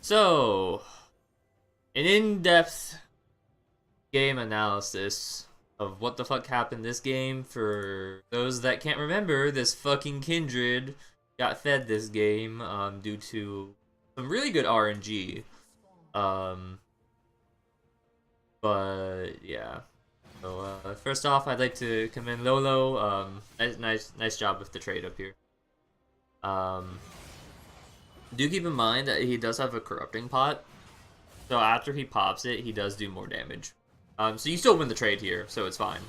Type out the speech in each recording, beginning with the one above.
So, an in-depth game analysis of what the fuck happened this game. For those that can't remember, this fucking Kindred got fed this game due to some really good RNG. Um, but yeah. So first off, I'd like to commend Lolo. Nice job with the trade up here. Um, do keep in mind that he does have a corrupting pot. So after he pops it, he does do more damage. So you still win the trade here, so it's fine.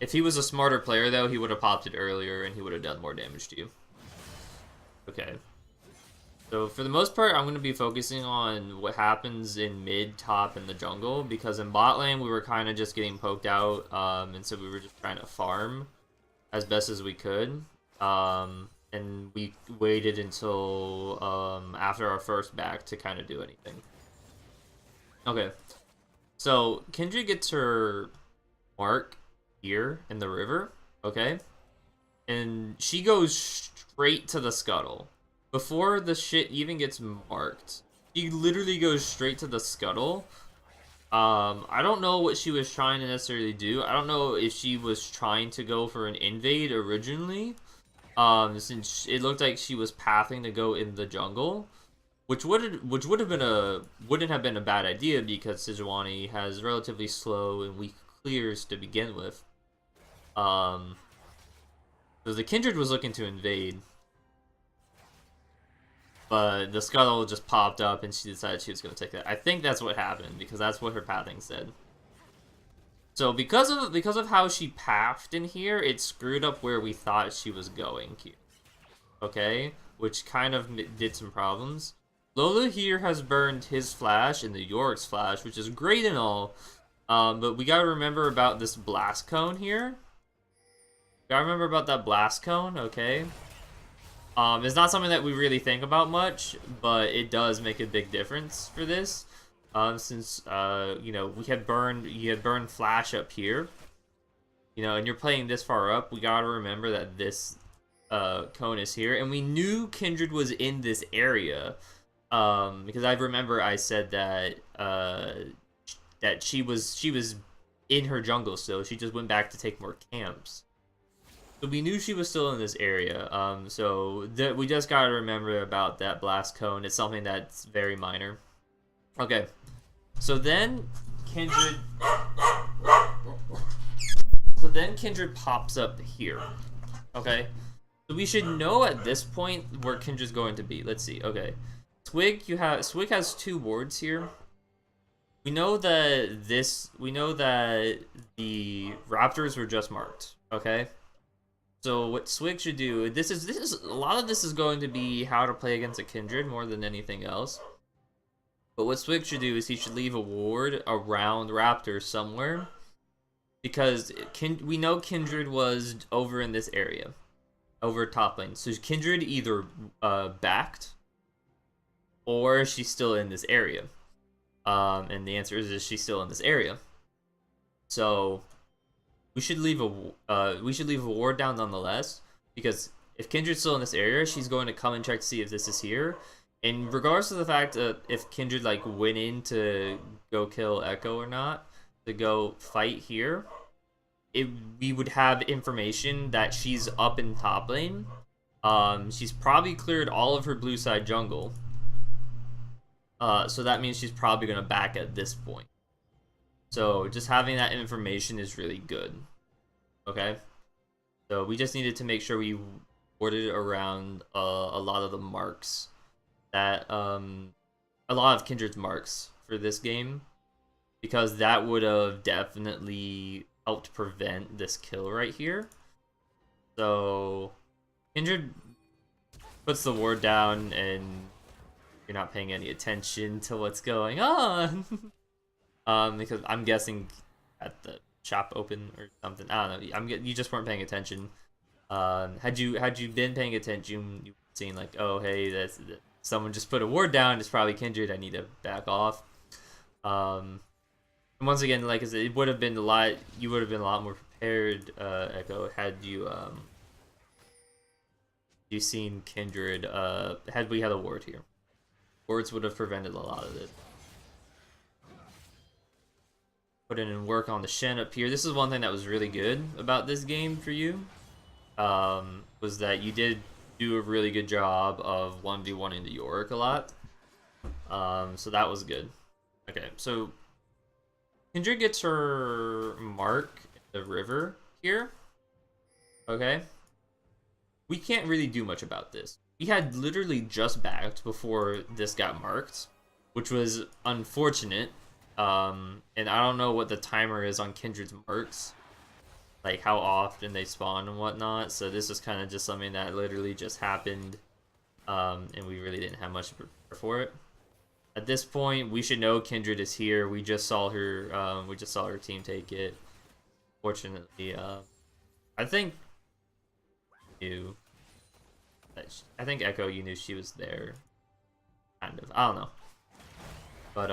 If he was a smarter player, though, he would have popped it earlier and he would have done more damage to you. Okay. So for the most part, I'm going to be focusing on what happens in mid, top, and the jungle, because in bot lane, we were kind of just getting poked out, and so we were just trying to farm as best as we could. And we waited until after our first back to kind of do anything. Okay. So, Kindred gets her mark here in the river, okay? And she goes straight to the scuttle. Before the shit even gets marked, she literally goes straight to the scuttle. I don't know what she was trying to necessarily do. I don't know if she was trying to go for an invade originally, since it looked like she was pathing to go in the jungle. Which would have been wouldn't have been a bad idea because Sejuani has relatively slow and weak clears to begin with. So the Kindred was looking to invade, but the scuttle just popped up and she decided she was going to take that. I think that's what happened because that's what her pathing said. So because of how she pathed in here, it screwed up where we thought she was going here. Okay, which kind of did some problems. Lola here has burned his flash and the Yorick's flash, which is great and all, but we gotta remember about this blast cone here. Gotta remember about that blast cone, okay? It's not something that we really think about much, but it does make a big difference for this. Since you know, you had burned flash up here, you know, and you're playing this far up, we gotta remember that this cone is here, and we knew Kindred was in this area. Because I remember I said that that she was in her jungle still. She just went back to take more camps. So we knew she was still in this area. So we just gotta remember about that blast cone. It's something that's very minor. Okay. So then Kindred pops up here. Okay. So we should know at this point where Kindred's going to be. Let's see. Okay. Swig has two wards here. We know that the Raptors were just marked, okay? So what Swig should do, this is a lot of this is going to be how to play against a Kindred more than anything else. But what Swig should do is he should leave a ward around Raptors somewhere, because we know Kindred was over in this area, over top lane. So Kindred either backed, or she's still in this area. And the answer is she's still in this area. So we should leave a ward down nonetheless, because if Kindred's still in this area, she's going to come and check to see if this is here. And regardless of the fact that if Kindred like went in to go kill Echo or not, to go fight here, we would have information that she's up in top lane. She's probably cleared all of her blue side jungle. So that means she's probably going to back at this point. So just having that information is really good. Okay? So we just needed to make sure we warded around a lot of the marks. That, a lot of Kindred's marks for this game. Because that would have definitely helped prevent this kill right here. So Kindred puts the ward down and you're not paying any attention to what's going on. Because I'm guessing at the shop open or something. I don't know. You just weren't paying attention. Had you been paying attention, you've seen like, oh hey, someone just put a ward down. It's probably Kindred. I need to back off. And once again, like I said, it would have been a lot. You would have been a lot more prepared, Echo, had you seen Kindred. Had we had a ward here. Wards would have prevented a lot of this. Put in and work on the Shen up here. This is one thing that was really good about this game for you. Was that you did do a really good job of 1v1ing the Yorick a lot. So that was good. Okay, so Kindred gets her mark in the river here. Okay. We can't really do much about this. We had literally just backed before this got marked, which was unfortunate. And I don't know what the timer is on Kindred's marks, like how often they spawn and whatnot. So this is kind of just something that literally just happened, and we really didn't have much to prepare for it. At this point, we should know Kindred is here. We just saw her. We just saw her team take it. Fortunately, I think you. I think Echo, you knew she was there. Kind of. I don't know. But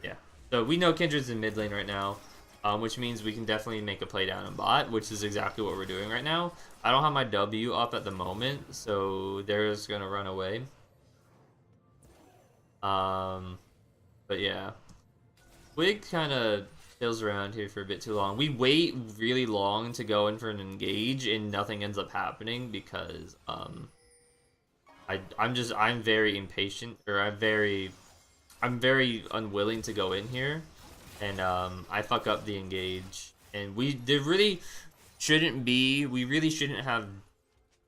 yeah. So we know Kindred's in mid lane right now, which means we can definitely make a play down in bot, which is exactly what we're doing right now. I don't have my W up at the moment, so they're just gonna run away. But yeah, Wig kind of chills around here for a bit too long. We wait really long to go in for an engage, and nothing ends up happening because I'm very impatient, or I'm very unwilling to go in here, and I fuck up the engage, and we really shouldn't have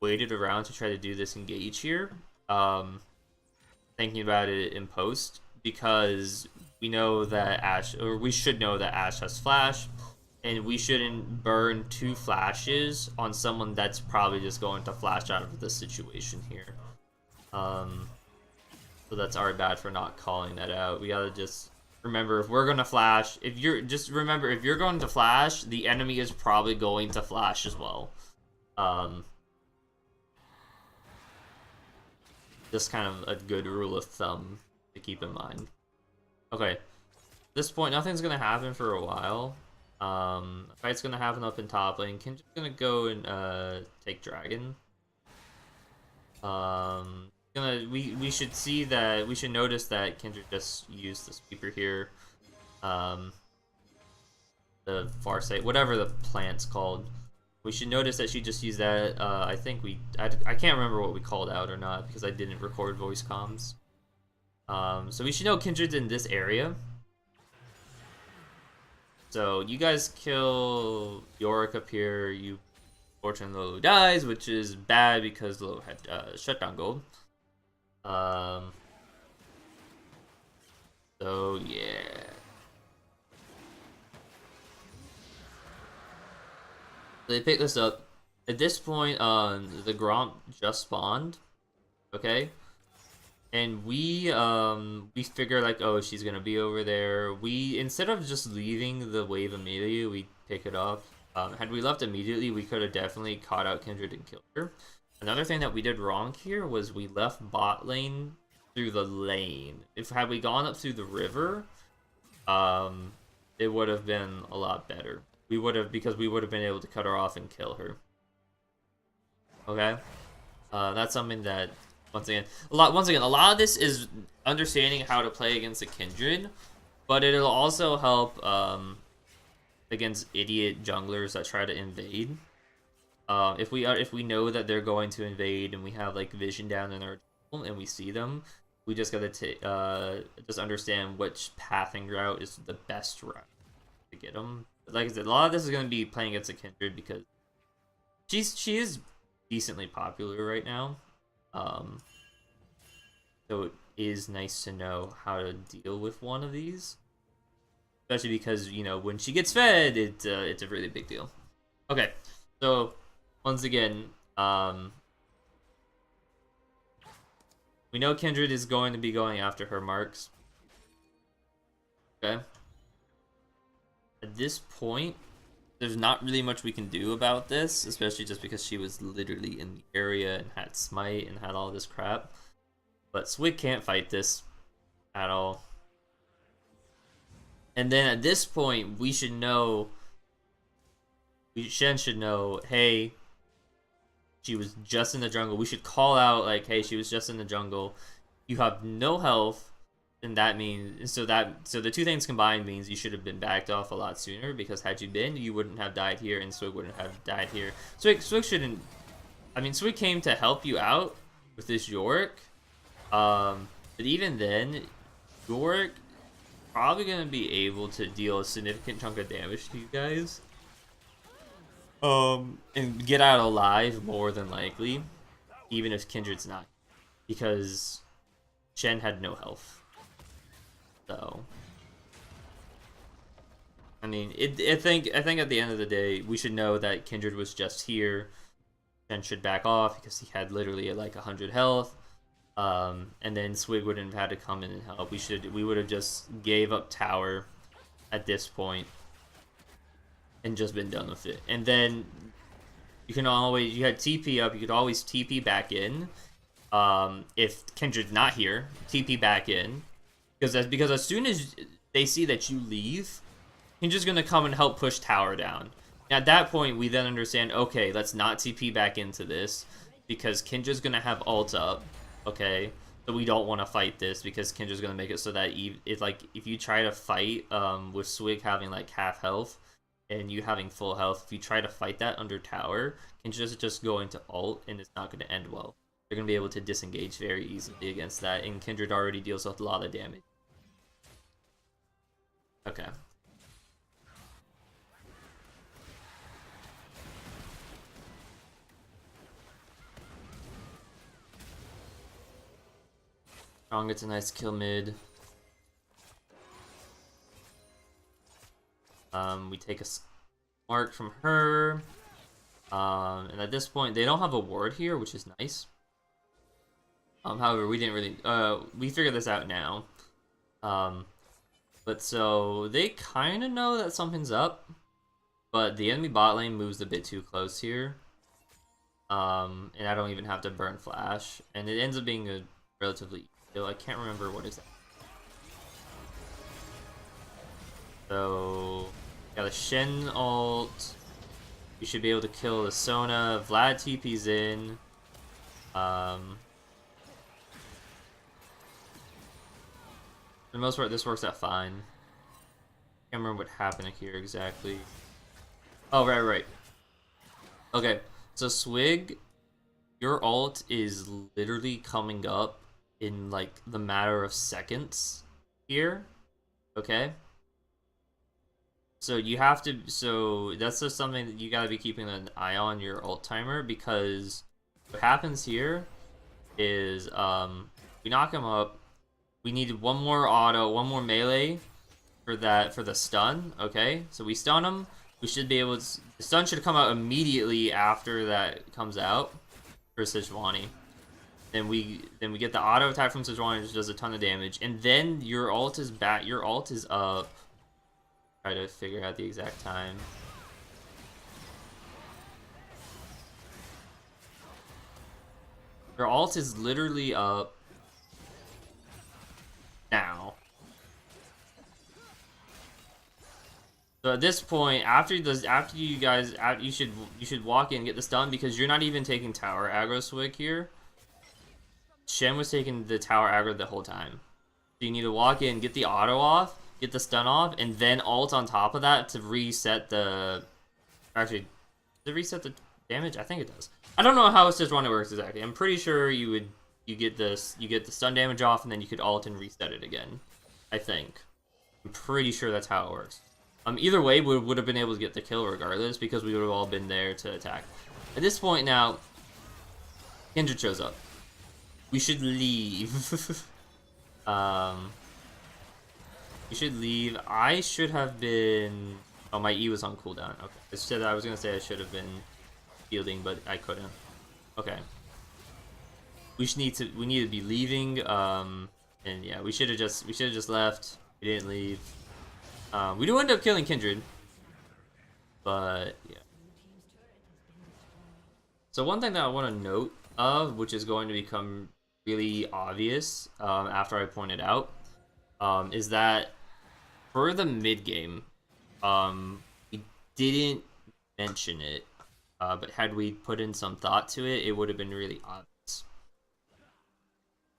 waited around to try to do this engage here. Thinking about it in post, because we know that Ashe, or we should know that Ashe has flash, and we shouldn't burn 2 flashes on someone that's probably just going to flash out of the situation here. So that's our bad for not calling that out. We gotta just remember, if we're gonna flash, if you're going to flash, the enemy is probably going to flash as well. Just kind of a good rule of thumb to keep in mind. Okay, at this point, nothing's gonna happen for a while. Fight's gonna happen up in top lane. Kindred's gonna go and take dragon. We should see that, we should notice that Kindred just used the sweeper here. The Farsight, whatever the plant's called. We should notice that she just used that. I think I can't remember what we called out or not because I didn't record voice comms. So we should know Kindred's in this area. So you guys kill Yorick up here. You fortunately Lolo dies, which is bad because Lolo had shutdown gold. So yeah. They pick this up. At this point, the Gromp just spawned, okay? And we figure like, oh, she's gonna be over there. We, instead of just leaving the wave immediately, we pick it up. Had we left immediately, we could have definitely caught out Kindred and killed her. Another thing that we did wrong here was we left bot lane through the lane. Had we gone up through the river, it would have been a lot better. Because we would have been able to cut her off and kill her. Okay, that's something that once again, a lot of this is understanding how to play against a Kindred, but it'll also help against idiot junglers that try to invade. If we know that they're going to invade and we have like vision down in our jungle and we see them, we just gotta just understand which pathing route is the best route to get them. Like I said, a lot of this is going to be playing against a Kindred because she is decently popular right now. So it is nice to know how to deal with one of these, especially because, you know, when she gets fed, it's a really big deal. Okay, so once again, we know Kindred is going to be going after her marks. Okay. At this point, there's not really much we can do about this, especially just because she was literally in the area and had smite and had all this crap. But Swig can't fight this at all. And then at this point, we should know, Shen should know, hey, she was just in the jungle. We should call out like, hey, she was just in the jungle. you have no health, and that means so the two things combined means you should have been backed off a lot sooner, because had you been, you wouldn't have died here, and Swig wouldn't have died here. Swig shouldn't. I mean, Swig came to help you out with this Yorick, but even then, Yorick probably gonna be able to deal a significant chunk of damage to you guys, and get out alive more than likely, even if Kindred's not, because Shen had no health. So, I mean, I think at the end of the day, we should know that Kindred was just here. Shen should back off because he had literally like 100 health. And then Swig wouldn't have had to come in and help. We would have just gave up tower at this point and just been done with it. And then you had TP up. You could always TP back in. If Kindred's not here, TP back in. Because as soon as they see that you leave, Kindred's gonna come and help push tower down. At that point, we then understand, okay, let's not TP back into this, because Kindred's gonna have ult up, okay? So we don't want to fight this, because Kindred's gonna make it so that if you try to fight with Swig having like half health and you having full health, if you try to fight that under tower, Kindred's just going to ult, and it's not gonna end well. They're gonna be able to disengage very easily against that, and Kindred already deals with a lot of damage. Okay. Strong gets a nice kill mid. We take a mark from her. And at this point, they don't have a ward here, which is nice. However, we didn't really, we figured this out now. But so, they kind of know that something's up, but the enemy bot lane moves a bit too close here. And I don't even have to burn flash, and it ends up being a relatively, I can't remember what is that. So, got a Shen ult. You should be able to kill the Sona. Vlad TP's in. For the most part, this works out fine. Can't remember what happened here exactly. Oh, right. Okay, so Swig, your ult is literally coming up in like the matter of seconds here. Okay? So you have to, so that's just something that you gotta be keeping an eye on your ult timer, because what happens here is we knock him up. We need one more auto, one more melee for the stun, okay? So we stun him. We should be able to, the stun should come out immediately after that comes out for Sejuani. Then we get the auto attack from Sejuani, which does a ton of damage, and then your ult is back. Your ult is up. Try to figure out the exact time. Your ult is literally up now. So at this point, you should walk in and get the stun, because you're not even taking tower aggro Swig here. Shen was taking the tower aggro the whole time. So you need to walk in, get the auto off, get the stun off, and then ult on top of that to reset the... Actually, does it reset the damage? I think it does. I don't know how Sejuani works exactly. I'm pretty sure you get the stun damage off, and then you could ult and reset it again. I think. I'm pretty sure that's how it works. Either way, we would have been able to get the kill regardless, because we would have all been there to attack. At this point now, Kindred shows up. We should leave. You should leave. I should have been... Oh, my E was on cooldown. Okay. I was gonna say I should have been fielding, but I couldn't. Okay. We need to be leaving. And yeah, we should have just left. We didn't leave. We do end up killing Kindred, but yeah. So one thing that I want to note of, which is going to become really obvious after I point it out, is that for the mid game, we didn't mention it, but had we put in some thought to it, it would have been really obvious.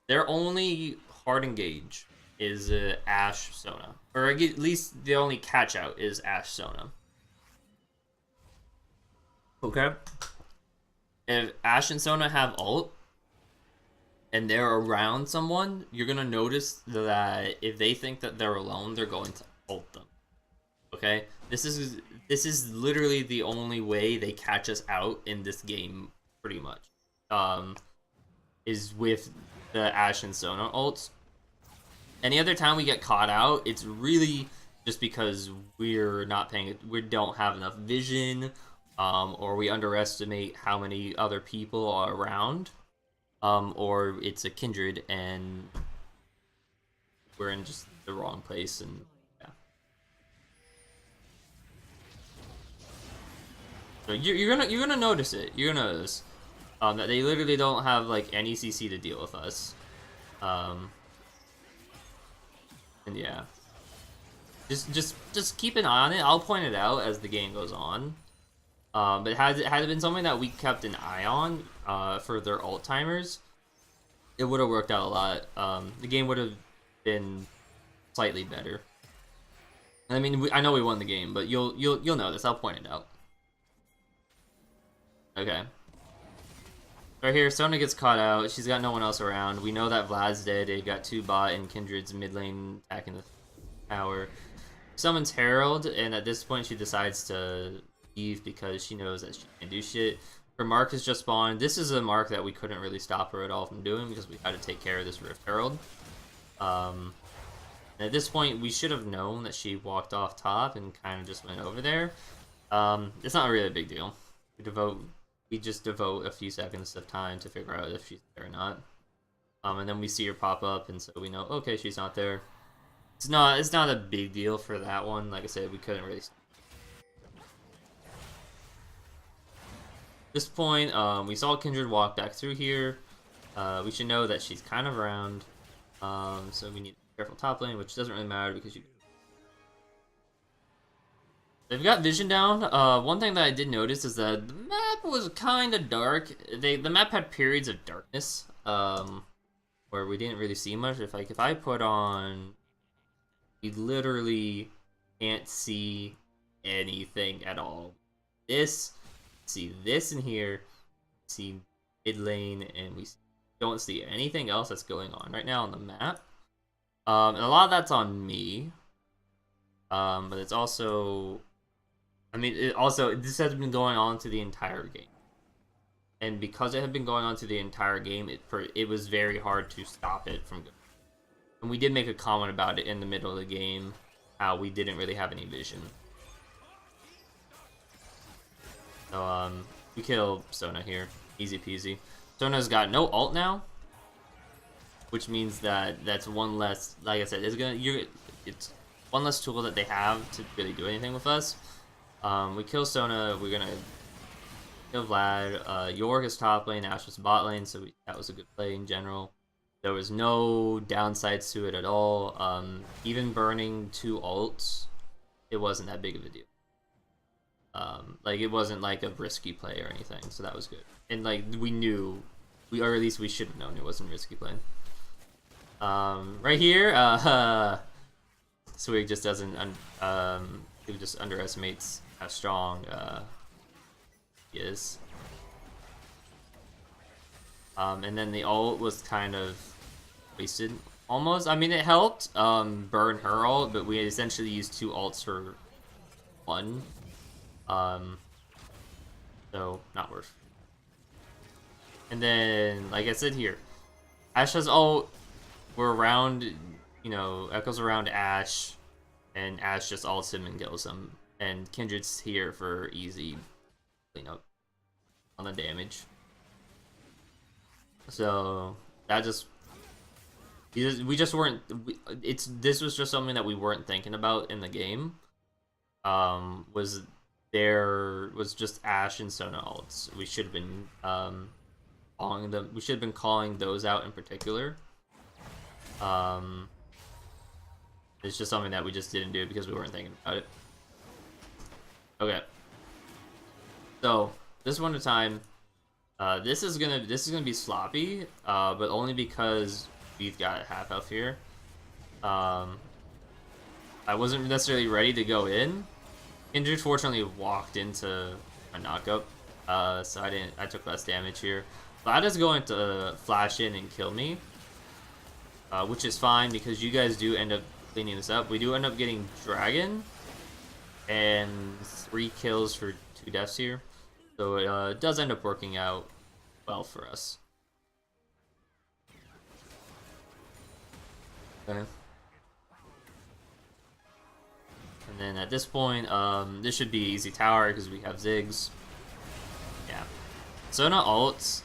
Their only hard engage is Ashe Sona, or at least the only catch out is Ashe Sona. Okay. If Ashe and Sona have ult and they're around someone, you're gonna notice that if they think that they're alone, they're going to ult them. Okay? This is literally the only way they catch us out in this game, pretty much. Is with the Ashe and Sona ults. Any other time we get caught out, it's really just because we're not paying it. We don't have enough vision, or we underestimate how many other people are around, or it's a Kindred and we're in just the wrong place, and yeah. So you're gonna notice it. You're gonna notice that they literally don't have like any CC to deal with us. And yeah, just keep an eye on it. I'll point it out as the game goes on. But had it been something that we kept an eye on for their ult timers, it would have worked out a lot. The game would have been slightly better. I mean, I know we won the game, but you'll notice. I'll point it out. Okay. Right here, Sona gets caught out. She's got no one else around. We know that Vlad's dead. They got two bot and Kindred's mid lane attacking the tower. Summons Herald, and at this point she decides to leave because she knows that she can't do shit. Her mark has just spawned. This is a mark that we couldn't really stop her at all from doing because we had to take care of this Rift Herald. And at this point, we should have known that she walked off top and kind of just went over there. It's not really a big deal. We just devote a few seconds of time to figure out if she's there or not. And then we see her pop up, and so we know, okay, she's not there. It's not a big deal for that one. Like I said, we couldn't really. At this point, we saw Kindred walk back through here. We should know that she's kind of around. So we need to be careful top lane, which doesn't really matter because they've got vision down. One thing that I did notice is that the map was kind of dark. The map had periods of darkness, where we didn't really see much. If I put on, we literally can't see anything at all. See this in here, see mid lane, and we don't see anything else that's going on right now on the map. And a lot of that's on me. But it's also, I mean, this has been going on to the entire game. And because it had been going on to the entire game, it was very hard to stop it from going. And we did make a comment about it in the middle of the game, how we didn't really have any vision. So, we kill Sona here. Easy peasy. Sona's got no ult now, which means that that's one less, like I said, it's one less tool that they have to really do anything with us. We kill Sona, we're gonna kill Vlad. York is top lane, Ashe was bot lane, so that was a good play in general. There was no downsides to it at all. Even burning 2 ults, it wasn't that big of a deal. Like, it wasn't like a risky play or anything, so that was good. And like, we knew, or at least we should have known it wasn't risky play. Right here, Swig just doesn't, he just underestimates how strong he is. And then the ult was kind of wasted, almost. I mean, it helped burn her ult, but we essentially used 2 ults for 1. So not worth. And then, like I said here, Ashe's ult, we're around, you know, echoes around Ashe, and Ashe just ults him and kills him. And Kindred's here for easy cleanup on the damage. So that just, we just weren't. This was just something that we weren't thinking about in the game. Was just Ashe and Sona ults. We should have been calling them. We should have been calling those out in particular. It's just something that we just didn't do because we weren't thinking about it. Okay. So this one at a time. This is gonna be sloppy, but only because we've got half health here. I wasn't necessarily ready to go in. Kindred fortunately walked into a knockup, so I took less damage here. Vlad is going to flash in and kill me, which is fine because you guys do end up cleaning this up. We do end up getting Dragon and 3 kills for 2 deaths here, so it does end up working out well for us. Okay. And then at this point, this should be easy tower because we have Ziggs. Yeah. Sona ults,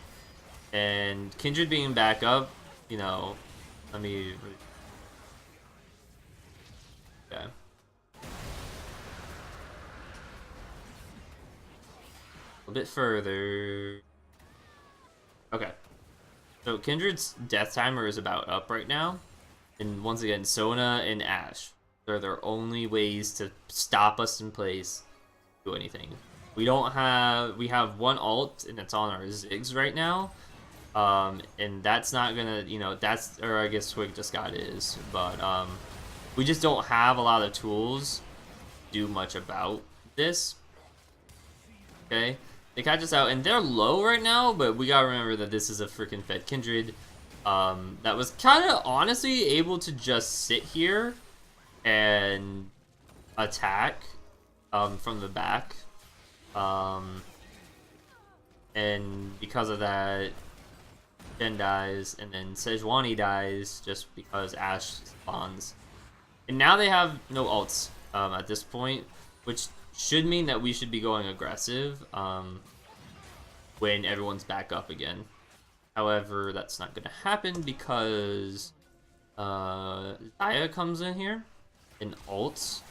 and Kindred being back up, you know, let me... Okay. A bit further. Okay. So Kindred's death timer is about up right now. And once again, Sona and Ashe. They're their only ways to stop us in place, do anything. We have 1 ult and it's on our Ziggs right now. And that's not gonna, you know, that's, or I guess Swig just got his, but we just don't have a lot of tools to do much about this. Okay, they catch us out and they're low right now, but we gotta remember that this is a freaking fed Kindred that was kind of honestly able to just sit here and attack from the back, and because of that, Jen dies, and then Sejuani dies just because Ashe spawns. And now they have no ults at this point, which should mean that we should be going aggressive when everyone's back up again. However, that's not going to happen because Xayah comes in here and ults,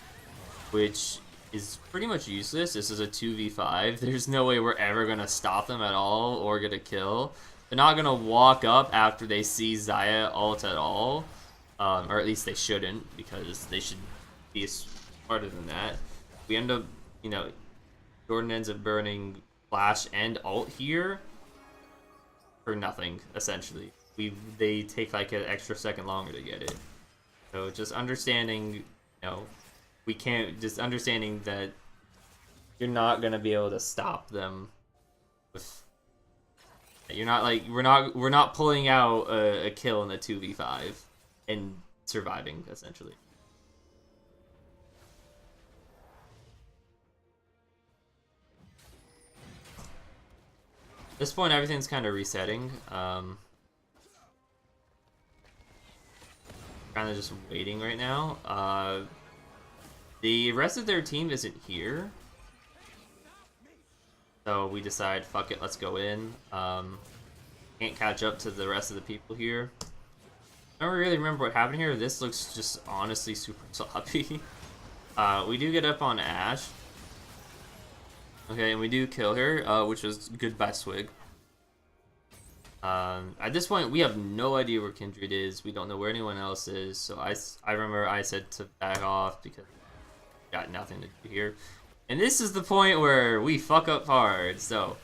which is pretty much useless. This is a 2v5. There's no way we're ever going to stop them at all or get a kill. They're not going to walk up after they see Xayah ult at all. Or at least they shouldn't, because they should be smarter than that. We end up, you know, Jordan ends up burning flash and ult here for nothing, essentially. They take like an extra second longer to get it. So just understanding, you know, we can't, just understanding that you're not gonna be able to stop them with, you're not like, we're not pulling out a kill in a 2v5 and surviving, essentially. At this point, everything's kind of resetting. Kind of just waiting right now. The rest of their team isn't here, so we decide, fuck it, let's go in. Can't catch up to the rest of the people here. I don't really remember what happened here. This looks just honestly super sloppy. We do get up on Ashe. Okay, and we do kill her, which was good by Swig. At this point, we have no idea where Kindred is. We don't know where anyone else is. So I remember I said to back off because we got nothing to do here. And this is the point where we fuck up hard. So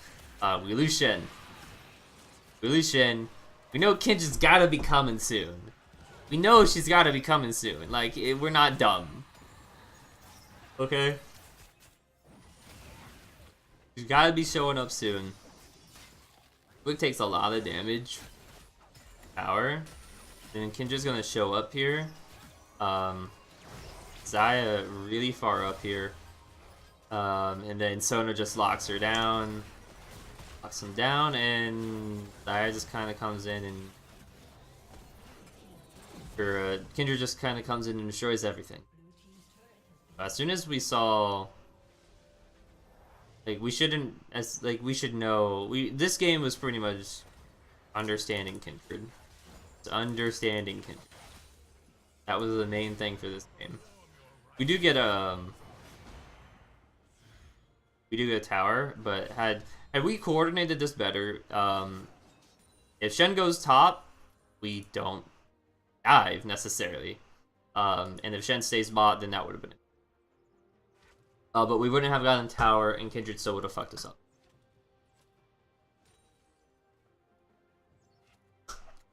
we lose Shen. We lose Shen. We know Kindred's gotta be coming soon. We know she's gotta be coming soon. Like, we're not dumb. Okay? She's gotta be showing up soon. Quick takes a lot of damage. Power. And Kindred's gonna show up here. Xayah really far up here. And then Sona just locks her down. Locks him down, and Xayah just kind of comes in and... Kindred just kind of comes in and destroys everything. As soon as we saw... Like, we shouldn't... we should know... This game was pretty much understanding Kindred. It's understanding Kindred. That was the main thing for this game. We do get a... We do get a tower, but had we coordinated this better, if Shen goes top, we don't dive necessarily. And if Shen stays bot, then that would have been it. But we wouldn't have gotten tower, and Kindred still would have fucked us up.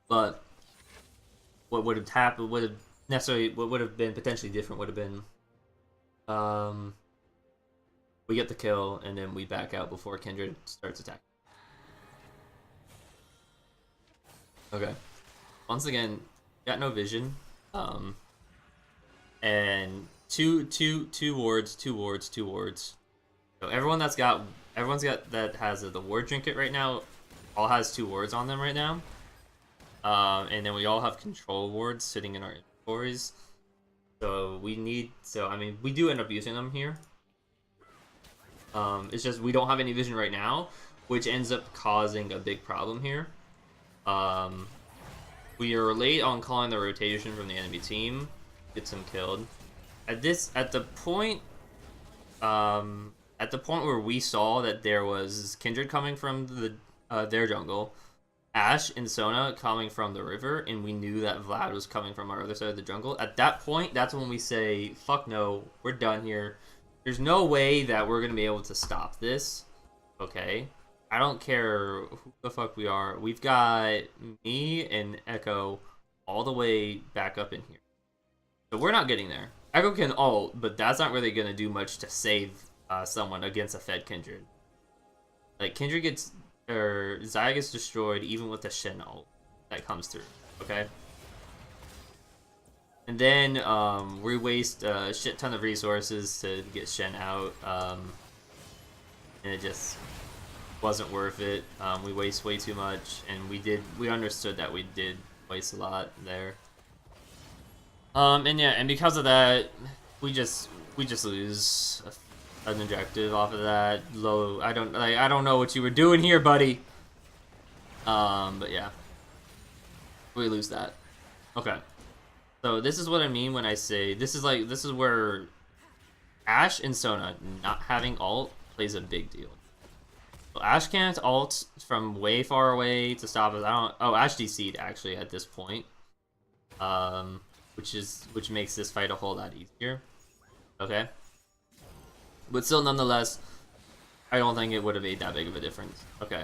But what would have happened, what would have been potentially different would have been, we get the kill and then we back out before Kindred starts attacking. Okay. Once again, got no vision. And two wards. So everyone's got that has the ward trinket right now, all has 2 wards on them right now. And then we all have control wards sitting in our inventories. So we do end up using them here. It's just we don't have any vision right now, which ends up causing a big problem here. We are late on calling the rotation from the enemy team. Gets them killed. At the point where we saw that there was Kindred coming from their jungle, Ashe and Sona coming from the river, and we knew that Vlad was coming from our other side of the jungle. At that point, that's when we say, fuck no, we're done here. There's no way that we're going to be able to stop this. Okay? I don't care who the fuck we are. We've got me and Echo all the way back up in here. So we're not getting there. Echo can ult, but that's not really going to do much to save someone against a fed Kindred. Like, Kindred gets... or Xayah gets destroyed even with the Shen ult that comes through, okay? And then we waste a shit ton of resources to get Shen out, and it just wasn't worth it. We waste way too much, and we understood that we did waste a lot there. And yeah, and because of that, we just lose an objective off of that. Low, I don't know what you were doing here, buddy. But yeah, we lose that. Okay, so this is what I mean when I say this is where Ashe and Sona not having ult plays a big deal. So Ashe can't ult from way far away to stop us. Ashe DC'd actually at this point, which makes this fight a whole lot easier. Okay. But still, nonetheless, I don't think it would have made that big of a difference. Okay.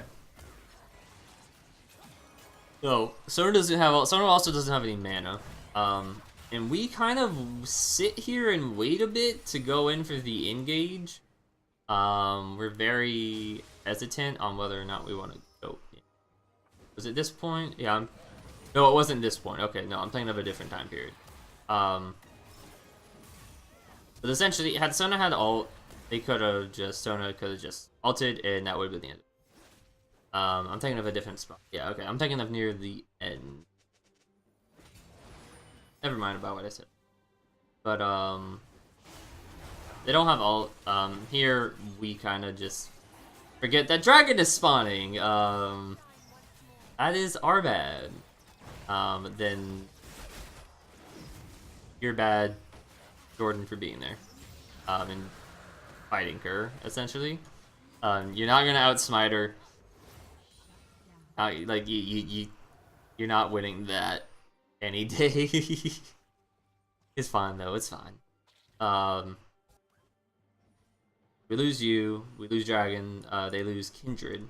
So, Sona also doesn't have any mana. And we kind of sit here and wait a bit to go in for the engage. We're very hesitant on whether or not we want to go in. Was it this point? Yeah, no, it wasn't this point. Okay, no, I'm thinking of a different time period. But essentially, had Sona had ult, Sona could have just ulted, and that would have been the end. I'm thinking of a different spot. Yeah, okay, I'm thinking of near the end. Never mind about what I said. But, they don't have ult. Here, we kind of just forget that dragon is spawning. That is our bad. Then, you're bad, Jordan, for being there. And fighting her, essentially. You're not gonna outsmite her. Like you're not winning that any day. It's fine though. It's fine. We lose you. We lose Dragon. They lose Kindred.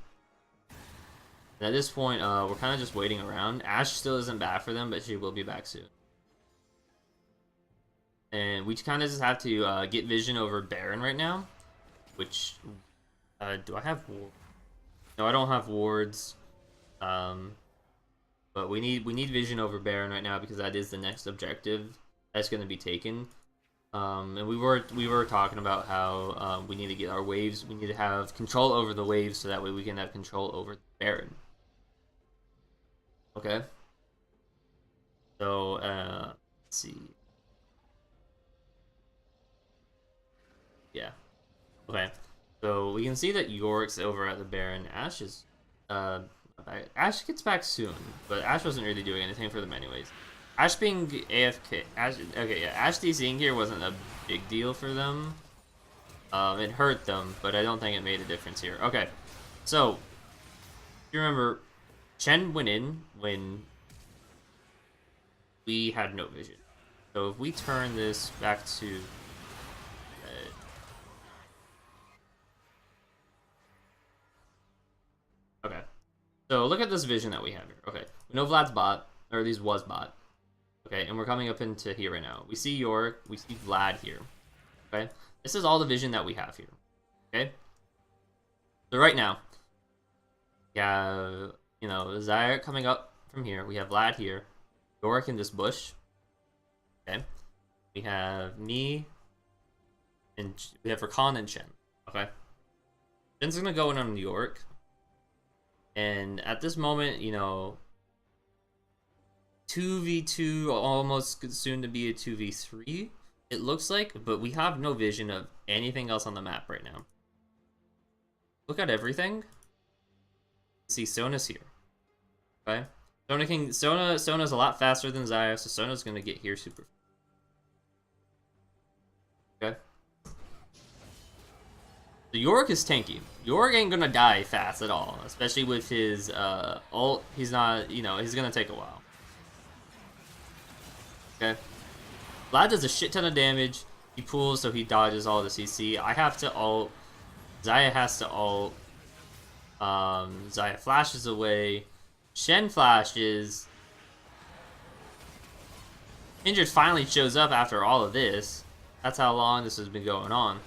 And at this point, we're kind of just waiting around. Ashe still isn't back for them, but she will be back soon. And we kind of just have to get vision over Baron right now. Which, do I have wards? No, I don't have wards. But we need vision over Baron right now because that is the next objective that's going to be taken. And we were talking about how we need to get our waves. We need to have control over the waves so that way we can have control over Baron. Okay. So let's see. Yeah. Okay. So we can see that Yorick's over at the Baron. Ashe is Ashe gets back soon, but Ashe wasn't really doing anything for them anyways. Ashe being AFK, Ashe DCing here wasn't a big deal for them. It hurt them, but I don't think it made a difference here. Okay, so if you remember, Chen went in when we had no vision. So if we turn this back to okay. So look at this vision that we have here. Okay, we know Vlad's bot, or at least was bot. Okay, and we're coming up into here right now. We see Yorick, we see Vlad here. Okay, this is all the vision that we have here. Okay, so right now, we have, you know, Xayah coming up from here. We have Vlad here, Yorick in this bush. Okay, we have me, and we have Rakan and Shen. Okay, Shen's gonna go in on Yorick, and at this moment, you know, 2v2, almost soon to be a 2v3, it looks like, but we have no vision of anything else on the map right now. Look at everything. See, Sona's here. Okay? Sona's a lot faster than Xayah, so Sona's gonna get here super fast. Okay? So Yorick is tanky. Yorick ain't gonna die fast at all, especially with his ult. He's not, you know, he's gonna take a while. Okay? Vlad does a shit ton of damage. He pulls, so he dodges all the CC. I have to ult. Xayah has to ult. Xayah flashes away. Shen flashes. Kindred finally shows up after all of this. That's how long this has been going on.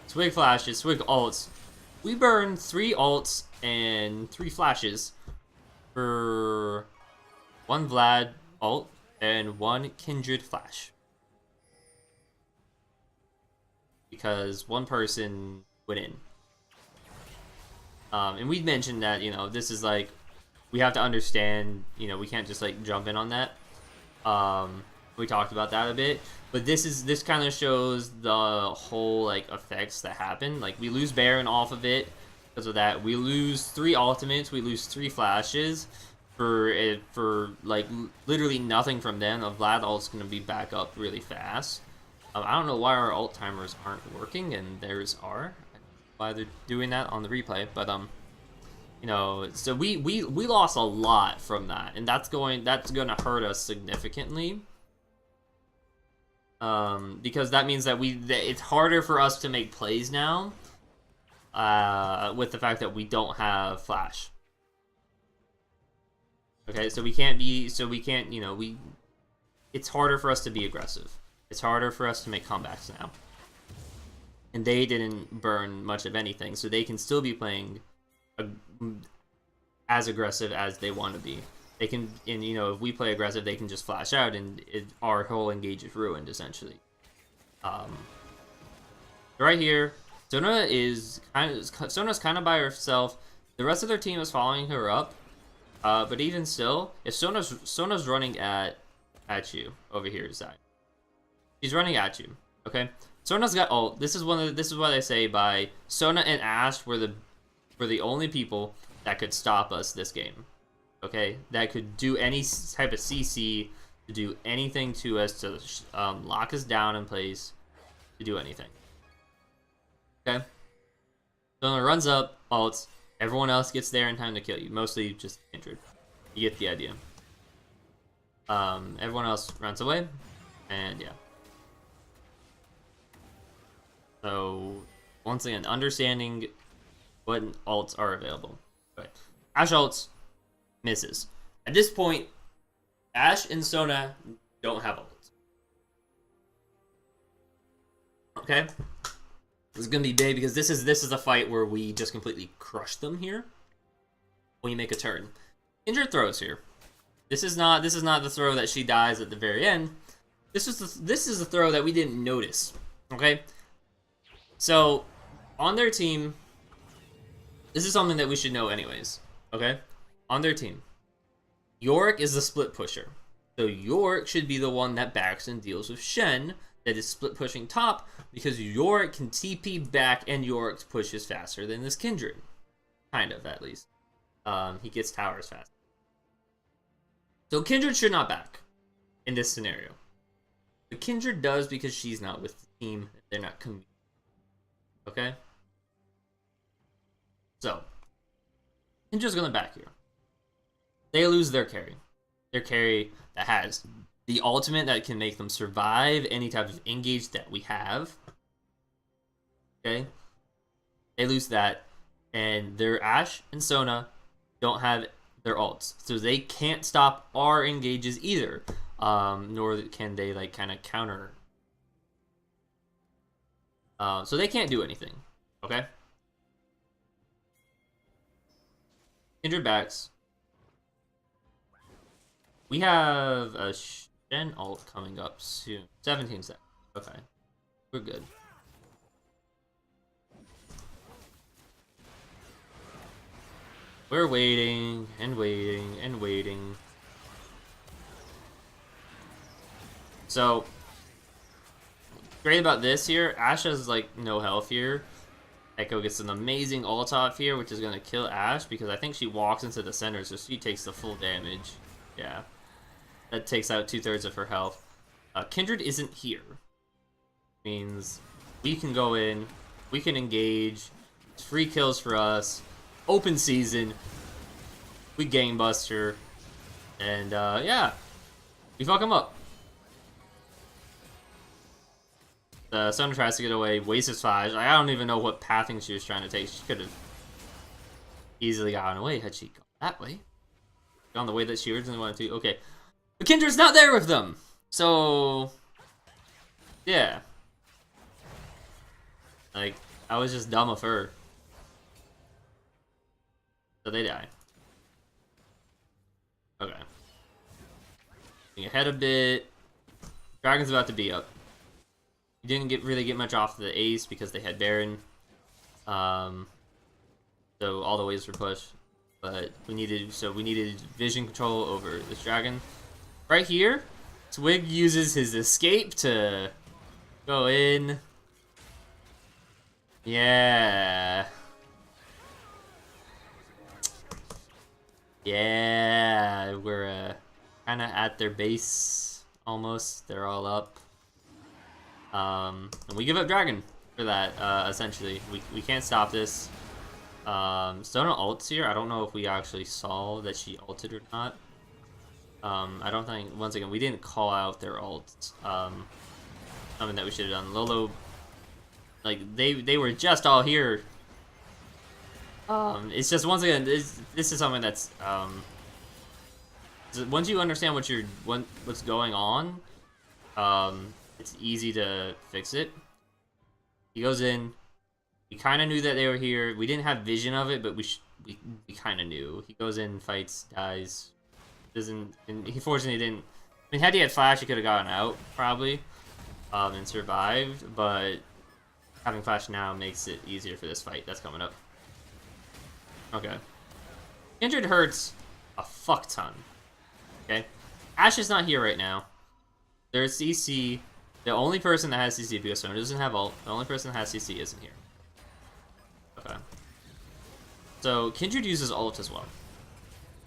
Swig flashes, Swig ults. We burn 3 ults and 3 flashes for 1 Vlad ult and 1 Kindred flash. Because one person went in. And we mentioned that, you know, this is like, we have to understand, you know, we can't just like jump in on that. We talked about that a bit, but this kind of shows the whole like effects that happen. Like, we lose Baron off of it because of that. We lose 3 ultimates, we lose 3 flashes for like literally nothing from them. A Vlad ult's gonna be back up really fast. I don't know why our ult timers aren't working, and theirs are. I don't know why they're doing that on the replay, but you know, so we lost a lot from that, and that's gonna hurt us significantly. Because that means that it's harder for us to make plays now. With the fact that we don't have flash. Okay, so we can't, you know, it's harder for us to be aggressive. It's harder for us to make comebacks now. And they didn't burn much of anything, so they can still be playing as aggressive as they want to be. They can, and you know, if we play aggressive, they can just flash out, and our whole engage is ruined, essentially. Right here, Sona's kind of by herself. The rest of their team is following her up. But even still, if Sona's running at you over here, Zai. She's running at you. Okay, Sona's got ult. This is what I say by Sona and Ashe were the only people that could stop us this game. Okay, that could do any type of CC, to do anything to us, to lock us down in place, to do anything. Okay, Sona runs up, ults. Everyone else gets there in time to kill you. Mostly just Kindred. You get the idea. Everyone else runs away, and yeah. So, once again, understanding what ults are available. Okay. Ashe ults, misses. At this point, Ashe and Sona don't have ults. Okay? This is gonna be big because this is a fight where we just completely crush them here. When you make a turn. Kindred throws here. This is not the throw that she dies at the very end. This is the throw that we didn't notice. Okay? So, on their team, this is something that we should know anyways, okay? On their team, Yorick is the split pusher. So Yorick should be the one that backs and deals with Shen, that is split pushing top, because Yorick can TP back and Yorick pushes faster than this Kindred. Kind of, at least. He gets towers fast. So Kindred should not back in this scenario. The Kindred does because she's not with the team. They're not communicating. Okay? So, Kindred's gonna back here. They lose their carry. Their carry that has the ultimate that can make them survive any type of engage that we have. Okay? They lose that. And their Ashe and Sona don't have their ults, so they can't stop our engages either. Nor can they like kind of counter. So they can't do anything. Okay. Kindred backs. We have a Shen ult coming up soon. 17 seconds. Okay. We're good. We're waiting and waiting and waiting. So, great about this here, Ashe has like no health here. Echo gets an amazing ult off here, which is going to kill Ashe because I think she walks into the center, so she takes the full damage. Yeah. That takes out 2/3 of her health. Kindred isn't here. Means we can go in, we can engage, it's free kills for us, open season, we gangbuster, and yeah, we fuck him up. The Sona tries to get away, wastes his flash. I don't even know what pathing she was trying to take. She could have easily gotten away had she gone that way. Gone the way that she originally wanted to. Okay. But Kindred's not there with them! So... yeah. Like, I was just dumb of her. So they die. Okay. Getting ahead a bit. Dragon's about to be up. Didn't really get much off the ace because they had Baron. So all the waves were pushed. But we needed vision control over this dragon. Right here, Twig uses his escape to go in. Yeah. Yeah, we're kind of at their base almost. They're all up. And we give up Dragon for that, essentially. We can't stop this. Sona ults here. I don't know if we actually saw that she ulted or not. I don't think, once again, we didn't call out their ults. Something that we should have done. Lolo, like, they were just all here. It's just, once again, this is something that's, once you understand what's going on, it's easy to fix it. He goes in. We kind of knew that they were here. We didn't have vision of it, but we kind of knew. He goes in, fights, dies. And he fortunately didn't. I mean, had he had flash, he could have gotten out probably, and survived. But having flash now makes it easier for this fight that's coming up. Okay. Kindred hurts a fuck ton. Okay. Ashe is not here right now. There's CC. The only person that has CC, because Sona doesn't have ult, the only person that has CC isn't here. Okay. So Kindred uses ult as well.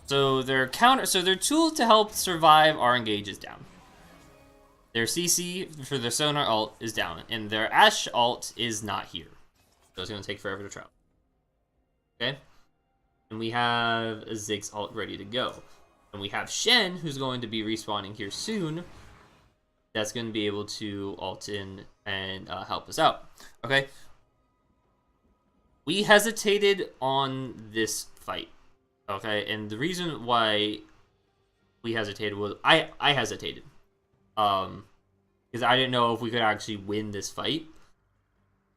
So their tool to help survive our engage is down. Their CC for their Sona ult is down, and their Ashe ult is not here. So it's gonna take forever to travel. Okay? And we have a Ziggs ult ready to go. And we have Shen, who's going to be respawning here soon. That's going to be able to ult in and help us out. Okay? We hesitated on this fight. Okay? And the reason why we hesitated was... I hesitated. Because I didn't know if we could actually win this fight.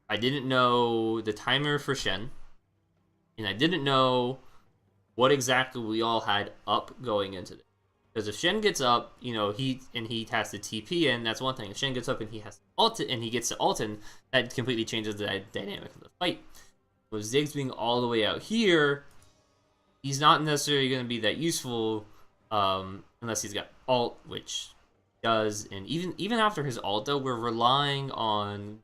I didn't know the timer for Shen. And I didn't know what exactly we all had up going into this. Because if Shen gets up, you know, he has to TP in, that's one thing. If Shen gets up and he has to ult it, and he gets to ult in, that completely changes the dynamic of the fight. With Ziggs being all the way out here, he's not necessarily going to be that useful unless he's got ult, which he does. And even after his ult, though, we're relying on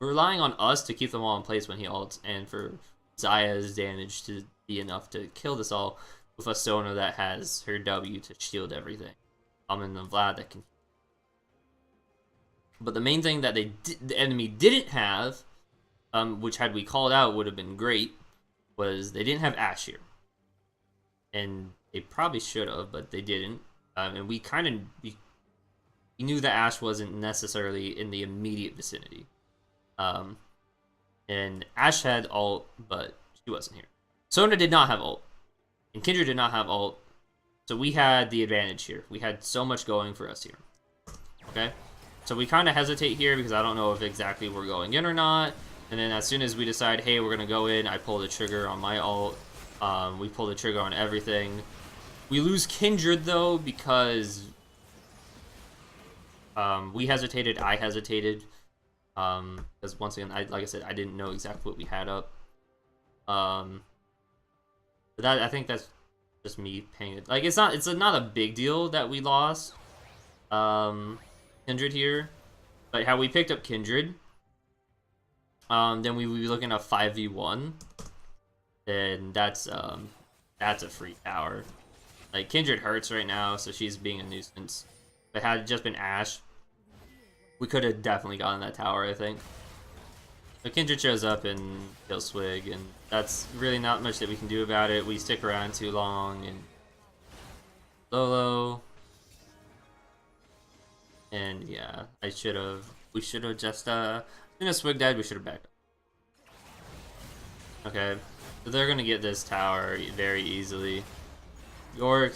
relying on us to keep them all in place when he ults, and for Zaya's damage to be enough to kill this all. With a Sona that has her W to shield everything. And the Vlad that can. But the main thing that the enemy didn't have, which had we called out would have been great, was they didn't have Ashe here. And they probably should have, but they didn't. And we knew that Ashe wasn't necessarily in the immediate vicinity. And Ashe had ult, but she wasn't here. Sona did not have ult. And Kindred did not have ult, so we had the advantage here. We had so much going for us here. Okay? So we kind of hesitate here because I don't know if exactly we're going in or not. And then as soon as we decide, hey, we're going to go in, I pull the trigger on my ult. We pull the trigger on everything. We lose Kindred, though, because we hesitated, I hesitated. Because once again, like I said, I didn't know exactly what we had up. But I think that's just me paying it. Like, it's not a big deal that we lost Kindred here. But how we picked up Kindred, then we would be looking at 5v1. Then that's a free tower. Like, Kindred hurts right now, so she's being a nuisance. If it had just been Ashe, we could have definitely gotten that tower, I think. But Kindred shows up and kills Swig, and that's really not much that we can do about it. We stick around too long, and Lolo. And yeah, we should have just, as soon as Swig died, we should have backed up. Okay, so they're gonna get this tower very easily. Yorick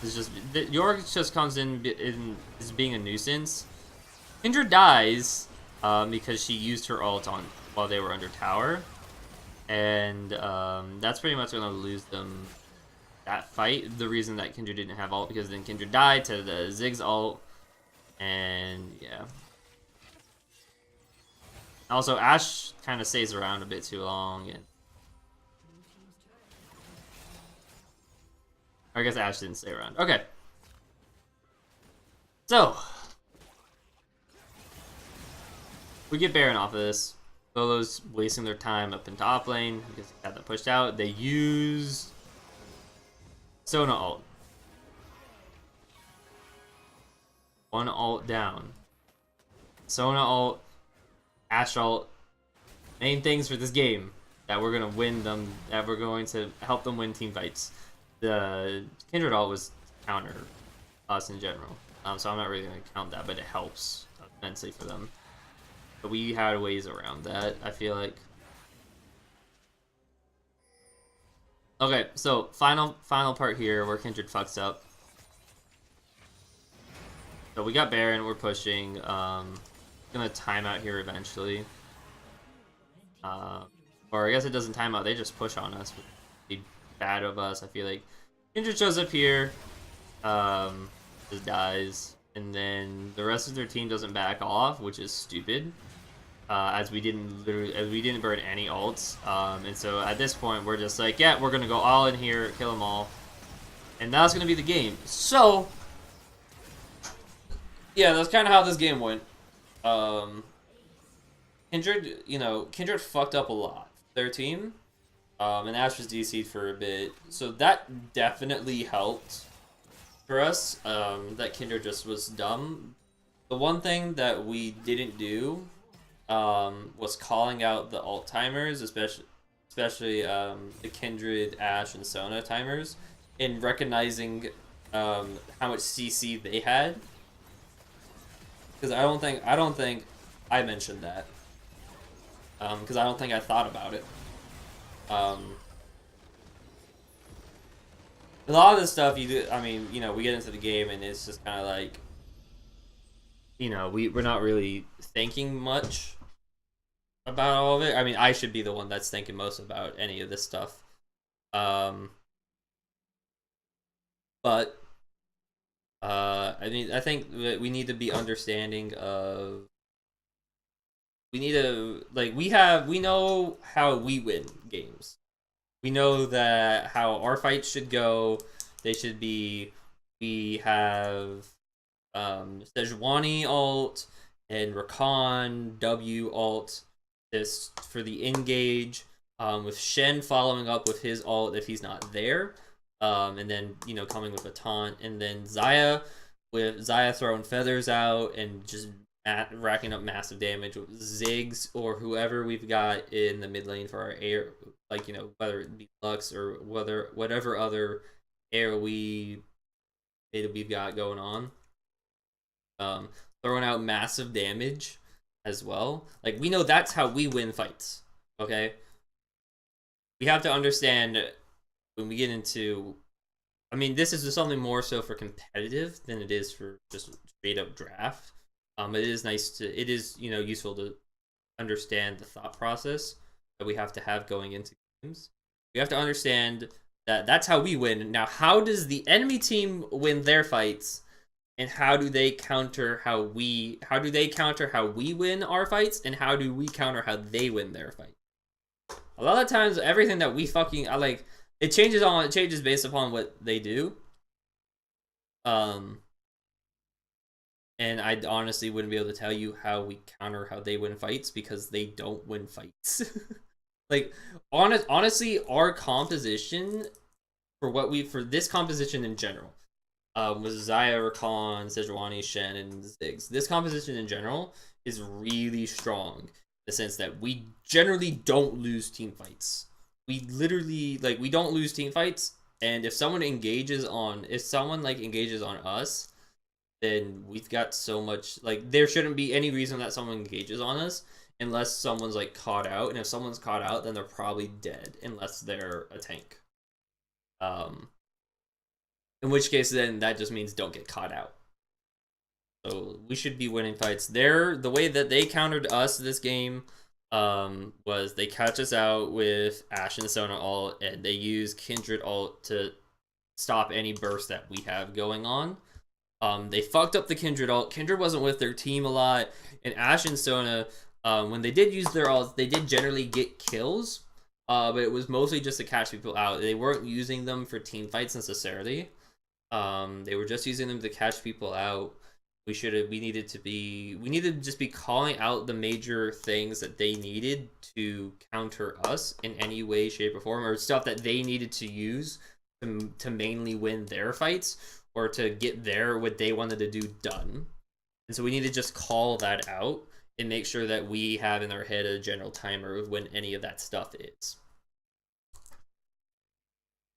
just comes in is being a nuisance. Kindred dies because she used her ult on while they were under tower, and that's pretty much gonna lose them that fight. The reason that Kindred didn't have ult because then Kindred died to the Ziggs ult, and yeah. Also, Ashe kind of stays around a bit too long, and I guess Ashe didn't stay around. Okay. So, we get Baron off of this. Solo's wasting their time up in top lane because they had that pushed out. They used Sona ult. One ult down. Sona ult. Ashe ult. Main things for this game that we're going to win them, that we're going to help them win team fights. The Kindred ult was counter us in general. So I'm not really going to count that, but it helps immensely for them. But we had ways around that, I feel like. Okay, so final part here where Kindred fucks up. So we got Baron, we're pushing. Gonna time out here eventually. Or I guess it doesn't time out, they just push on us. Be bad of us, I feel like. Kindred shows up here, just dies, and then the rest of their team doesn't back off, which is stupid. As we didn't burn any ults, and so at this point we're just like, yeah, we're gonna go all in here, kill them all, and that's gonna be the game. So yeah, that's kind of how this game went. Kindred fucked up a lot. Their team, and Ashe was DC'd for a bit, so that definitely helped for us. That Kindred just was dumb. The one thing that we didn't do was calling out the ult timers, especially the Kindred, Ashe, and Sona timers, and recognizing how much CC they had. Because I don't think I mentioned that. Because I don't think I thought about it. A lot of this stuff we get into the game and it's just kind of like, we're not really thinking much about all of it. I mean, I should be the one that's thinking most about any of this stuff. But I think that we need to be understanding of. We know how we win games. We know that how our fights should go. They should be. We have Sejuani ult and Rakan W ult. This for the engage. With Shen following up with his ult if he's not there. And then coming with a taunt, and then Xayah throwing feathers out and just racking up massive damage with Ziggs or whoever we've got in the mid lane for our air, whether it be Lux or whatever other air we've got going on. Throwing out massive damage as well. Like, we know that's how we win fights. Okay, we have to understand when we get into, I mean, this is just something more so for competitive than it is for just straight up draft. It is nice to, it is, you know, useful to understand the thought process that we have to have going into games. We have to understand that that's how we win. Now, how does the enemy team win their fights, and how do they counter how we win our fights, and how do we counter how they win their fight? A lot of times, everything that we fucking like, it changes based upon what they do. And I honestly wouldn't be able to tell you how we counter how they win fights, because they don't win fights. Like, honestly, our composition for this composition in general, was Zaya, Rakan, Sejuani, Shen, and Ziggs. This composition in general is really strong in the sense that we generally don't lose team fights. We literally, like, we don't lose team fights, and if someone engages on us, then we've got so much, like, there shouldn't be any reason that someone engages on us unless someone's like caught out, and if someone's caught out, then they're probably dead unless they're a tank. In which case, then that just means don't get caught out. So we should be winning fights. The way that they countered us this game was they catch us out with Ashe and Sona ult, and they use Kindred ult to stop any burst that we have going on. They fucked up the Kindred ult. Kindred wasn't with their team a lot, and Ashe and Sona, when they did use their ults, they did generally get kills, but it was mostly just to catch people out. They weren't using them for team fights necessarily. They were just using them to catch people out. We needed to just be calling out the major things that they needed to counter us in any way, shape, or form, or stuff that they needed to use to mainly win their fights, or to get what they wanted to do done. And so we need to just call that out and make sure that we have in our head a general timer of when any of that stuff is.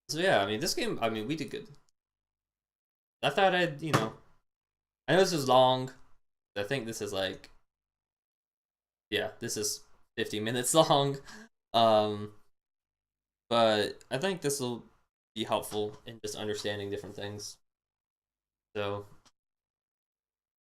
So yeah, I mean, this game, I mean, we did good. I thought I know this is long. I think this is like, yeah, this is 50 minutes long. But I think this will be helpful in just understanding different things. So